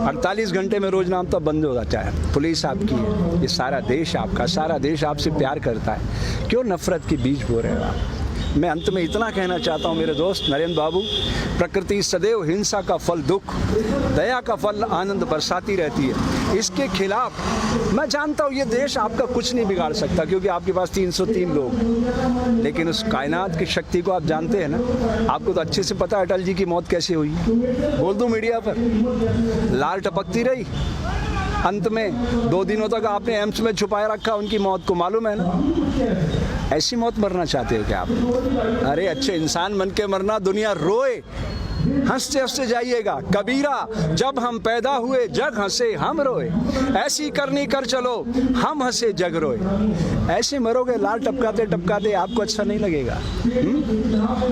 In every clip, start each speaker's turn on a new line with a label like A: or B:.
A: 48 घंटे में रोज नाम तो बंद हो जाता है। पुलिस आपकी है, ये सारा देश आपका, सारा देश आपसे प्यार करता है, क्यों नफरत के बीज बो रहे हो आप? मैं अंत में इतना कहना चाहता हूँ मेरे दोस्त नरेंद्र बाबू, प्रकृति सदैव हिंसा का फल दुख, दया का फल आनंद बरसाती रहती है। इसके खिलाफ मैं जानता हूँ ये देश आपका कुछ नहीं बिगाड़ सकता, क्योंकि आपके पास 303 लोग, लेकिन उस कायनात की शक्ति को आप जानते हैं ना। आपको तो अच्छे से पता है अटल जी की मौत कैसे हुई, बोल दूँ मीडिया पर, लाल टपकती रही, अंत में 2 दिनों तक आपने एम्स में छुपाए रखा उनकी मौत को, मालूम है ना। ऐसी मौत मरना चाहते हो क्या आप? अरे अच्छे इंसान बन के मरना, दुनिया रोए, हंसते हंसते जाइएगा। कबीरा जब हम पैदा हुए जग हंसे हम रोए, ऐसी करनी कर चलो हम हंसे जग रोए। ऐसे मरोगे लाल टपकाते टपकाते, आपको अच्छा नहीं लगेगा।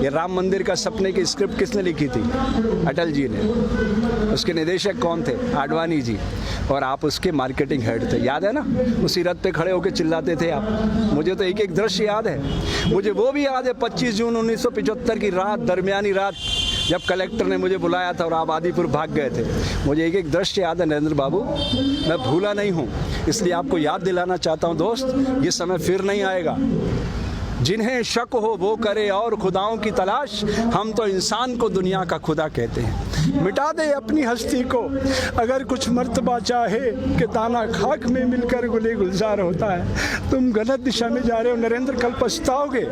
A: ये राम मंदिर का सपने की स्क्रिप्ट किसने लिखी थी? अटल जी ने। उसके निदेशक कौन थे? आडवाणी जी। और आप उसके मार्केटिंग हेड थे, याद है ना? उसी रथ पे खड़े होकर चिल्लाते थे आप। मुझे तो एक एक दृश्य याद है। मुझे वो भी याद है 25 जून 1975 की रात, दरमियानी रात, जब कलेक्टर ने मुझे बुलाया था और आप आदिपुर भाग गए थे। मुझे एक एक दृश्य याद है नरेंद्र बाबू, मैं भूला नहीं हूँ। इसलिए आपको याद दिलाना चाहता हूँ दोस्त, ये समय फिर नहीं आएगा। जिन्हें शक हो वो करे और खुदाओं की तलाश, हम तो इंसान को दुनिया का खुदा कहते हैं। मिटा दे अपनी हस्ती को अगर कुछ मर्तबा चाहे, कि दाना खाक में मिलकर गुले गुलजार होता है। तुम गलत दिशा में जा रहे हो नरेंद्र, कल पछताओगे।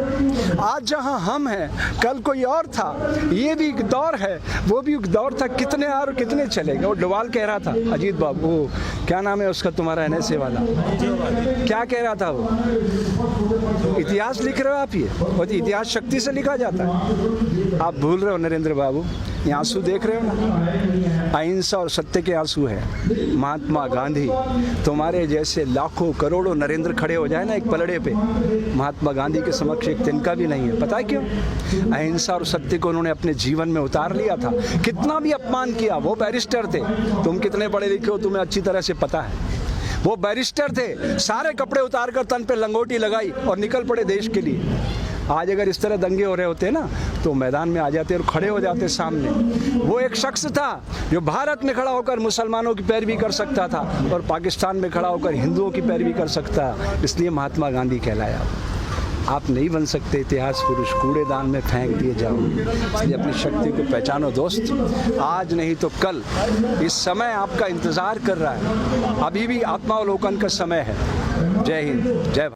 A: आज जहां हम हैं कल कोई और था। ये भी एक दौर है, वो भी एक दौर था। कितने और कितने चले गए। वो डवाल कह रहा था, अजीत बाबू, वो क्या नाम है उसका तुम्हारा NSA वाला, क्या कह रहा था वो? इतिहास लिख रहे हो आप, ये और इतिहास शक्ति से लिखा जाता है। आप भूल रहे हो नरेंद्र बाबू। ये आंसू देख रहे हो ना, अहिंसा और सत्य के आंसू है। महात्मा गांधी, तुम्हारे जैसे लाखों करोड़ों नरेंद्र खड़े हो जाए ना एक पलड़े पे, महात्मा गांधी के समक्ष एक तिनका भी नहीं है। पता है क्यों? अहिंसा और सत्य को उन्होंने अपने जीवन में उतार लिया था। कितना भी अपमान किया, वो बैरिस्टर थे। तुम कितने पढ़े लिखे हो तुम्हें अच्छी तरह से पता है। वो बैरिस्टर थे, सारे कपड़े उतार कर तन पे लंगोटी लगाई और निकल पड़े देश के लिए। आज अगर इस तरह दंगे हो रहे होते ना, तो मैदान में आ जाते और खड़े हो जाते सामने। वो एक शख्स था जो भारत में खड़ा होकर मुसलमानों की पैरवी कर सकता था और पाकिस्तान में खड़ा होकर हिंदुओं की पैरवी कर सकता, इसलिए महात्मा गांधी कहलाया। आप नहीं बन सकते इतिहास पुरुष, कूड़ेदान में फेंक दिए जाओ। इसलिए अपनी शक्ति को पहचानो दोस्त, आज नहीं तो कल। इस समय आपका इंतजार कर रहा है, अभी भी आत्मावलोकन का समय है। जय हिंद, जय भारत।